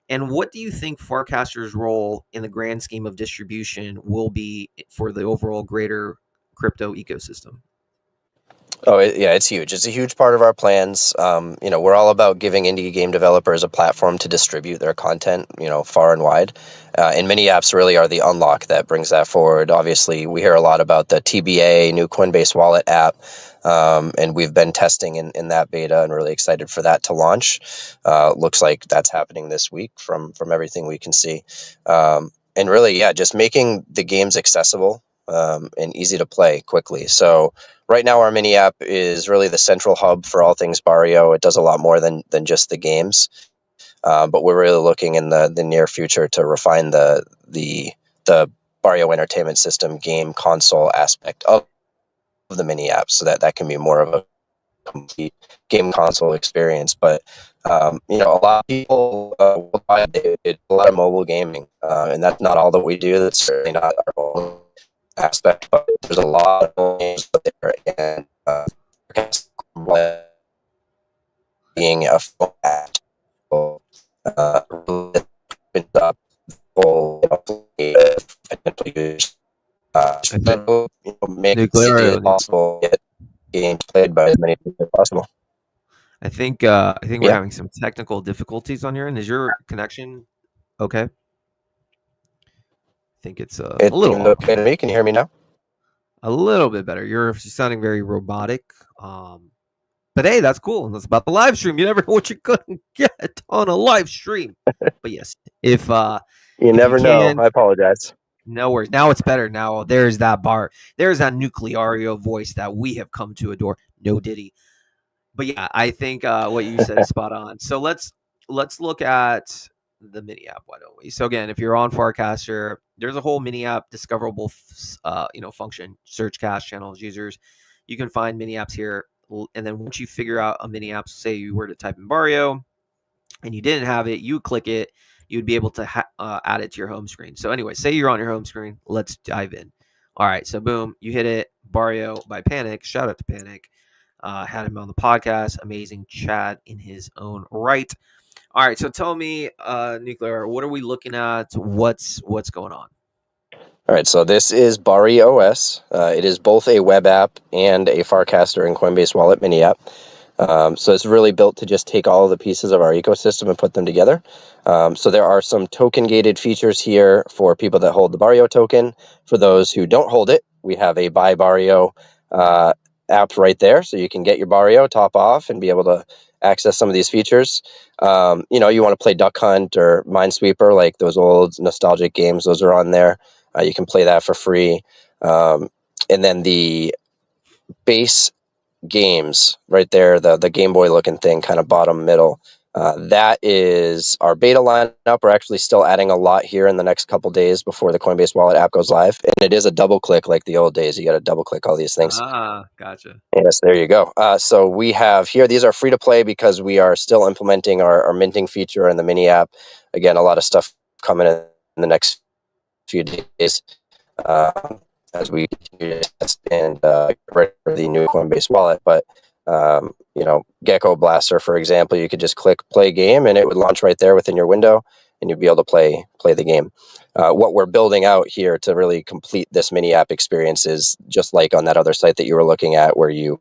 [SPEAKER 2] And what do you think Farcaster's role in the grand scheme of distribution will be for the overall greater crypto ecosystem?
[SPEAKER 4] Oh, yeah, it's huge. It's a huge part of our plans. We're all about giving indie game developers a platform to distribute their content, far and wide. And mini apps really are the unlock that brings that forward. Obviously, we hear a lot about the TBA, new Coinbase wallet app, and we've been testing in that beta and really excited for that to launch. Looks like that's happening this week from everything we can see. And really, yeah, just making the games accessible and easy to play quickly. So right now, our mini app is really the central hub for all things Bario. It does a lot more than just the games, but we're really looking in the near future to refine the Bario Entertainment System game console aspect of the mini app, so that can be more of a complete game console experience. But a lot of people will buy it, a lot of mobile gaming, and that's not all that we do. That's certainly not our only aspect, but there's a lot of games out there, and being a phone app, opens up whole potential use. Makes
[SPEAKER 2] Nuclear.
[SPEAKER 4] it possible to get games played by as many people as possible.
[SPEAKER 2] I think we're
[SPEAKER 4] Yeah.
[SPEAKER 2] having some technical difficulties on your end. Is your connection okay? I think it's a
[SPEAKER 4] It's
[SPEAKER 2] little
[SPEAKER 4] okay to me. Can you hear me now?
[SPEAKER 2] a little bit better. You're sounding very robotic. But hey, that's cool. That's about the live stream. You never know what you're gonna get on a live stream. But yes, if
[SPEAKER 4] You
[SPEAKER 2] if
[SPEAKER 4] never
[SPEAKER 2] you
[SPEAKER 4] know.
[SPEAKER 2] can,
[SPEAKER 4] I apologize.
[SPEAKER 2] no worries. Now it's better. Now there's that Nucleario voice that we have come to adore. No Diddy. But yeah, I think what you said is spot on. So let's look at the mini app. Why don't we? So again, if you're on Farcaster, there's a whole mini app discoverable, function, search cache channels, users. You can find mini apps here, and then once you figure out a mini app, say you were to type in Bario, and you didn't have it, you click it, you'd be able to add it to your home screen. So anyway, say you're on your home screen. Let's dive in. All right, so boom, you hit it. Bario by Panic. Shout out to Panic. Had him on the podcast. Amazing Chad in his own right. All right, so tell me, Nuclear, what are we looking at? What's going on?
[SPEAKER 4] All right, so this is Bario OS. It is both a web app and a Farcaster and Coinbase Wallet mini app. So it's really built to just take all of the pieces of our ecosystem and put them together. So there are some token gated features here for people that hold the Bario token. For those who don't hold it, we have a Buy Bario app right there, so you can get your Bario, top off, and be able to access some of these features. You know, you want to play Duck Hunt or Minesweeper, like those old nostalgic games, those are on there. You can play that for free. And then the base games right there, the Game Boy looking thing, kind of bottom middle. That is our beta lineup. We're actually still adding a lot here in the next couple days before the Coinbase Wallet app goes live. And it is a double click like the old days. You got to double click all these things.
[SPEAKER 2] Gotcha.
[SPEAKER 4] Yes, there you go. So we have here, these are free to play because we are still implementing our minting feature in the mini app. Again, a lot of stuff coming in the next few days. As we continue to test and get ready for the new Coinbase wallet. But, you know, Gecko Blaster, for example, you could just click play game and it would launch right there within your window and you'd be able to play the game. What we're building out here to really complete this mini app experience is just like on that other site that you were looking at, where you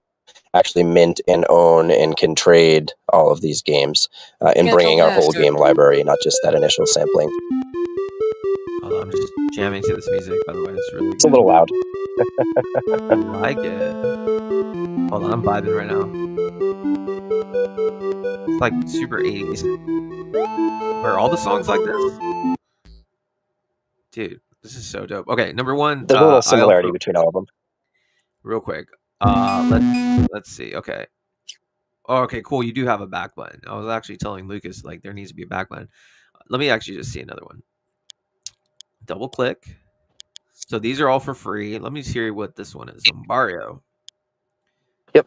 [SPEAKER 4] actually mint and own and can trade all of these games, and bringing our whole game library, not just that initial sampling.
[SPEAKER 2] Hold on, I'm just jamming to this music, by the way. It's really good.
[SPEAKER 4] It's a little loud.
[SPEAKER 2] I like it. Hold on, I'm vibing right now. It's like super 80s. Are all the songs like this? Dude, this is so dope. Okay, number one.
[SPEAKER 4] There's a little similarity between all of them.
[SPEAKER 2] Real quick. Let's see. Okay. Oh, okay, cool. You do have a back button. I was actually telling Lucas, like, there needs to be a back button. Let me actually just see another one. Double click. So these are all for free. Let me hear what this one is. Bario.
[SPEAKER 4] Yep.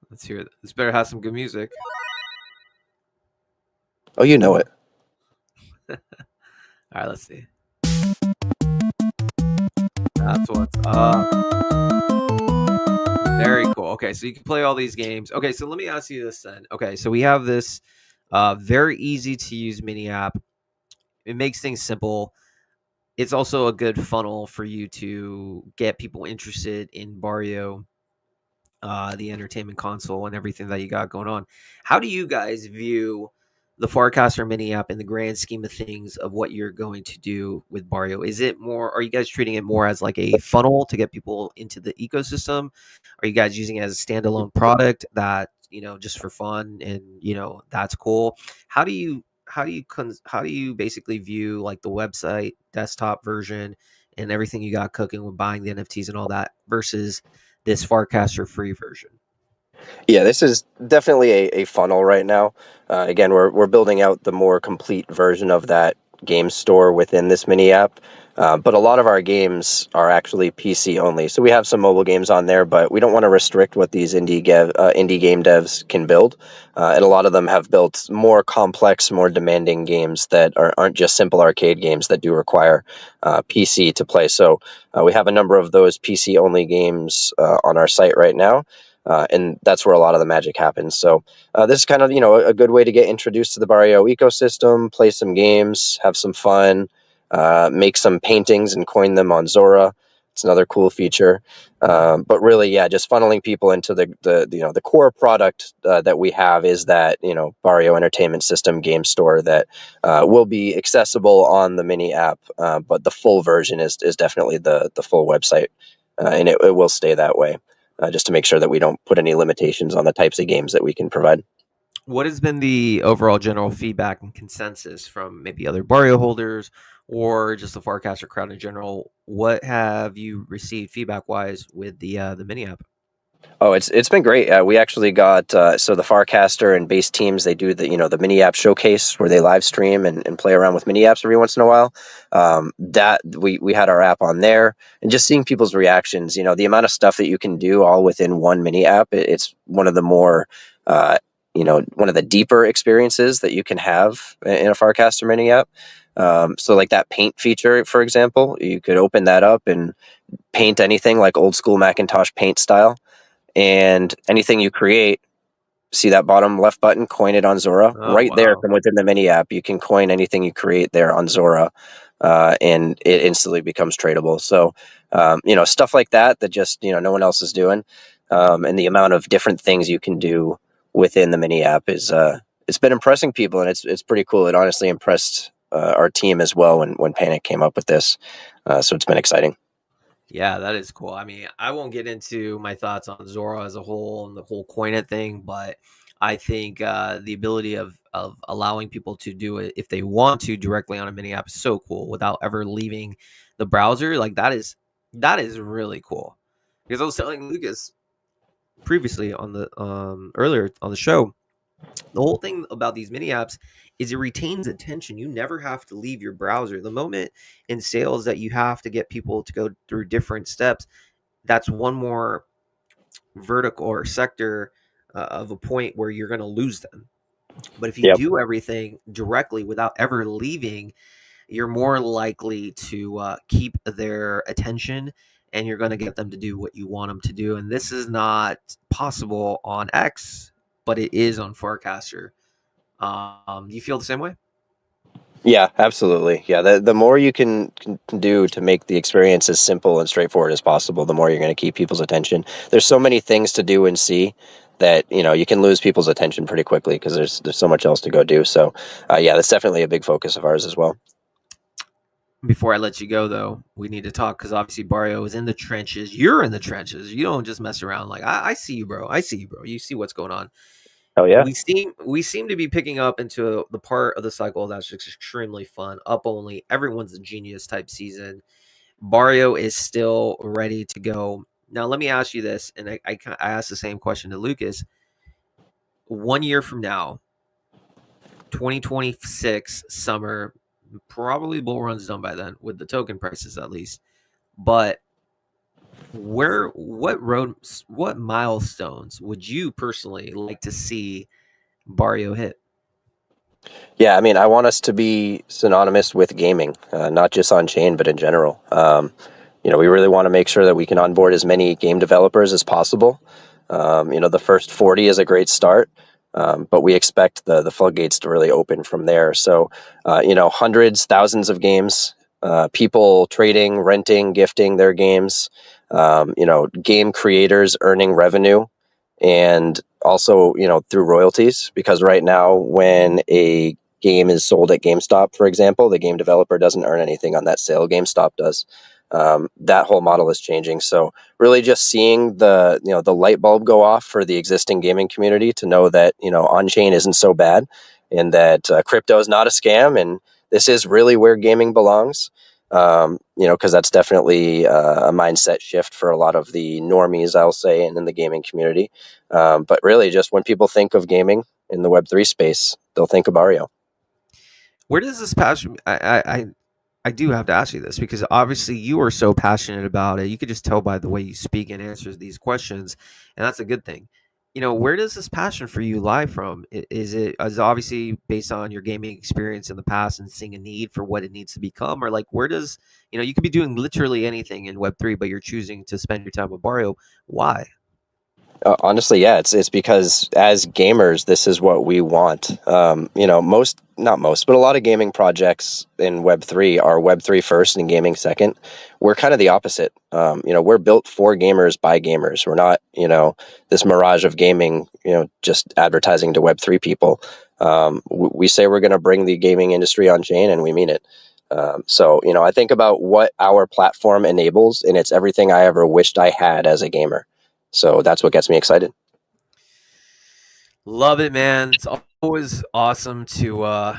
[SPEAKER 2] Let's hear it. This better have some good music.
[SPEAKER 4] Oh, you know it.
[SPEAKER 2] All right, let's see. That's what's up. Very cool. Okay, so you can play all these games. Okay, so let me ask you this then. Okay, so we have this very easy to use mini app. It makes things simple. It's also a good funnel for you to get people interested in Bario, the entertainment console, and everything that you got going on. How do you guys view the Farcaster mini app in the grand scheme of things of what you're going to do with Bario? Is it more, are you guys treating it more as like a funnel to get people into the ecosystem? Are you guys using it as a standalone product that, you know, just for fun and, you know, that's cool? How do you basically view like the website desktop version and everything you got cooking with buying the NFTs and all that versus this Farcaster free version?
[SPEAKER 4] Yeah, this is definitely a funnel right now. Again, we're building out the more complete version of that game store within this mini app. But a lot of our games are actually PC only. So we have some mobile games on there, but we don't want to restrict what these indie game devs can build. And a lot of them have built more complex, more demanding games that aren't just simple arcade games that do require PC to play. So we have a number of those PC only games on our site right now. And that's where a lot of the magic happens. So this is kind of, you know, a good way to get introduced to the Bario ecosystem, play some games, have some fun, make some paintings and coin them on Zora. It's another cool feature. But really, yeah, just funneling people into the core product that we have is that, you know, Bario Entertainment System game store that will be accessible on the mini app. But the full version is definitely the full website, and it will stay that way. Just to make sure that we don't put any limitations on the types of games that we can provide.
[SPEAKER 2] What has been the overall general feedback and consensus from maybe other Bario holders or just the Farcaster crowd in general? What have you received feedback-wise with the mini app?
[SPEAKER 4] Oh, it's been great. We actually got so the Farcaster and base teams, they do the mini app showcase where they live stream and play around with mini apps every once in a while. That we had our app on there, and just seeing people's reactions. You know, the amount of stuff that you can do all within one mini app. It's one of the more one of the deeper experiences that you can have in a Farcaster mini app. So like that paint feature, for example, you could open that up and paint anything like old school Macintosh paint style. And anything you create, see that bottom left button, coin it on Zora. Right
[SPEAKER 2] wow.
[SPEAKER 4] there from within the mini app, you can coin anything you create there on Zora, and it instantly becomes tradable. So, stuff like that just, no one else is doing. And the amount of different things you can do within the mini app is, it's been impressing people, and it's pretty cool. It honestly impressed our team as well when Panic came up with this. So it's been exciting.
[SPEAKER 2] Yeah, that is cool. I mean, I won't get into my thoughts on Zora as a whole and the whole coin it thing, but I think the ability of allowing people to do it if they want to directly on a mini app is so cool without ever leaving the browser. Like that is really cool. Because I was telling Lucas previously on the earlier on the show, the whole thing about these mini apps is it retains attention. You never have to leave your browser. The moment in sales that you have to get people to go through different steps, that's one more vertical or sector of a point where you're going to lose them. But if you
[SPEAKER 4] Yep.
[SPEAKER 2] do everything directly without ever leaving, you're more likely to keep their attention, and you're going to get them to do what you want them to do. And this is not possible on X, but it is on Farcaster. You feel the same way?
[SPEAKER 4] Yeah, absolutely. Yeah, the more you can do to make the experience as simple and straightforward as possible, the more you're going to keep people's attention. There's so many things to do and see that you can lose people's attention pretty quickly because there's so much else to go do. So, yeah, that's definitely a big focus of ours as well.
[SPEAKER 2] Before I let you go, though, we need to talk because obviously Bario is in the trenches. You're in the trenches. You don't just mess around. Like I see you, bro. I see you, bro. You see what's going on.
[SPEAKER 4] Oh yeah.
[SPEAKER 2] We seem to be picking up into the part of the cycle that's just extremely fun. Up only, everyone's a genius type season. Bario is still ready to go. Now, let me ask you this, and I asked the same question to Lucas. 1 year from now, 2026 summer, probably bull runs done by then with the token prices at least. But what milestones would you personally like to see Bario hit?
[SPEAKER 4] Yeah, I mean, I want us to be synonymous with gaming, not just on chain, but in general. We really want to make sure that we can onboard as many game developers as possible. The first 40 is a great start, but we expect the floodgates to really open from there. So, hundreds, thousands of games, people trading, renting, gifting their games, game creators earning revenue, and also, through royalties, because right now when a game is sold at GameStop, for example, the game developer doesn't earn anything on that sale. GameStop does. That whole model is changing. So really, just seeing the light bulb go off for the existing gaming community to know that on chain isn't so bad, and that crypto is not a scam, and this is really where gaming belongs. Because that's definitely a mindset shift for a lot of the normies, I'll say, and in the gaming community. But really, just when people think of gaming in the Web3 space, they'll think of Bario.
[SPEAKER 2] Where does this passion? I do have to ask you this because obviously you are so passionate about it. You could just tell by the way you speak and answer these questions, and that's a good thing. Where does this passion for you lie from? Is obviously based on your gaming experience in the past and seeing a need for what it needs to become, or like where does you could be doing literally anything in Web3, but you're choosing to spend your time with Bario. Why?
[SPEAKER 4] Honestly, yeah, it's because as gamers, this is what we want. Most, not most, but a lot of gaming projects in Web3 are Web3 first and gaming second. We're kind of the opposite. We're built for gamers by gamers. We're not, this mirage of gaming, just advertising to Web3 people. We say we're going to bring the gaming industry on chain, and we mean it. So, I think about what our platform enables, and it's everything I ever wished I had as a gamer. So that's what gets me excited.
[SPEAKER 2] Love it, man. It's always awesome to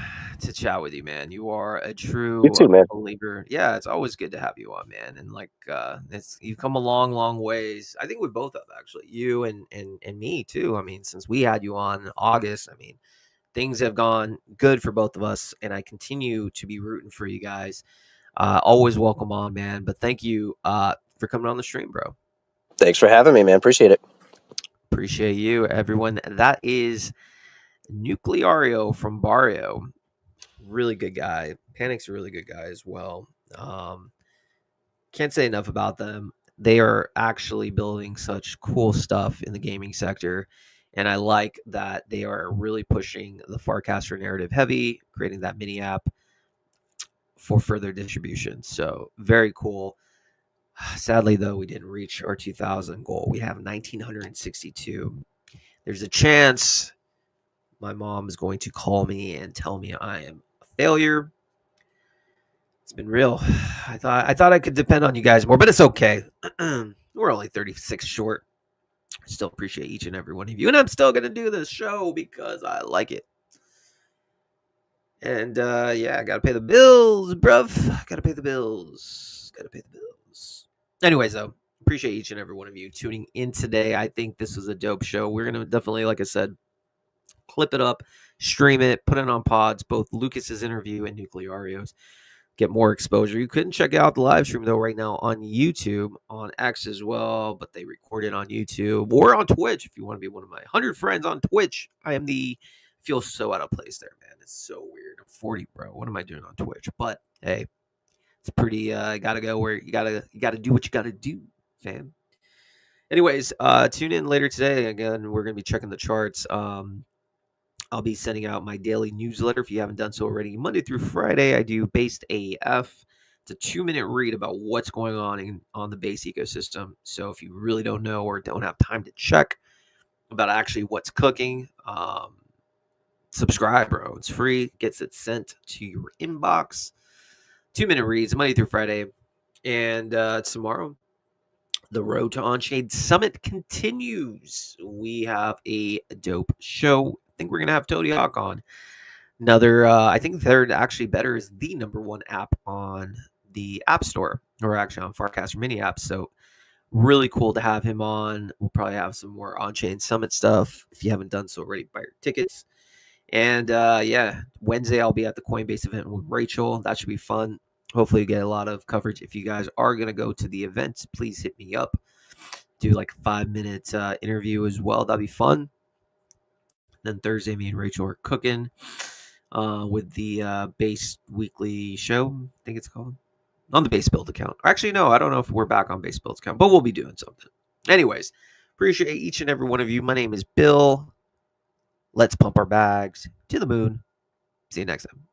[SPEAKER 2] chat with you, man. You are a
[SPEAKER 4] You
[SPEAKER 2] true
[SPEAKER 4] too, man.
[SPEAKER 2] believer. Yeah, it's always good to have you on, man. And like it's you've come a long, long ways. I think we both have actually. You and me too. I mean, since we had you on in August, I mean, things have gone good for both of us, and I continue to be rooting for you guys. Always welcome on, man. But thank you for coming on the stream, bro.
[SPEAKER 4] Thanks for having me, man. Appreciate it.
[SPEAKER 2] Appreciate you, everyone. That is Nucleario from Bario. Really good guy. Panic's a really good guy as well. Can't say enough about them. They are actually building such cool stuff in the gaming sector. And I like that they are really pushing the Farcaster narrative heavy, creating that mini app for further distribution. So very cool. Sadly, though, we didn't reach our 2,000 goal. We have 1,962. There's a chance my mom is going to call me and tell me I am a failure. It's been real. I thought I could depend on you guys more, but it's okay. We're only 36 short. I still appreciate each and every one of you, and I'm still gonna do this show because I like it. And yeah, I gotta pay the bills, bruv. Gotta pay the bills. Gotta pay the bills. Anyways, though, appreciate each and every one of you tuning in today. I think this was a dope show. We're gonna definitely, like I said, clip it up, stream it, put it on pods, both Lucas's interview and Nucleario's. Get more exposure. You couldn't check out the live stream though right now on YouTube, on X as well, but they record it on YouTube or on Twitch if you want to be one of my 100 friends on Twitch. I am the feel so out of place there, man. It's so weird. I'm 40, bro. What am I doing on Twitch? But hey, it's pretty gotta go where you gotta do what you gotta do, fam. Anyways, tune in later today. Again, we're gonna be checking the charts. I'll be sending out my daily newsletter if you haven't done so already. Monday through Friday, I do Based AF. It's a 2-minute read about what's going on the base ecosystem. So if you really don't know or don't have time to check about actually what's cooking, subscribe, bro. It's free. Gets it sent to your inbox. 2-minute reads, Monday through Friday. And tomorrow, the Road to On-Chain Summit continues. We have a dope show. I think we're going to have Tony Hawk on. Another, I think they're actually better is the number one app on the App Store, or actually on Farcaster mini apps. So really cool to have him on. We'll probably have some more on-chain summit stuff. If you haven't done so already, buy your tickets. And yeah, Wednesday I'll be at the Coinbase event with Rachel. That should be fun. Hopefully you get a lot of coverage. If you guys are going to go to the event, please hit me up. Do like a 5-minute interview as well. That'd be fun. Then Thursday, me and Rachel are cooking with the Base Weekly Show, I think it's called, on the Base Build account. Actually, no, I don't know if we're back on Base Build's account, but we'll be doing something. Anyways, appreciate each and every one of you. My name is Bill. Let's pump our bags to the moon. See you next time.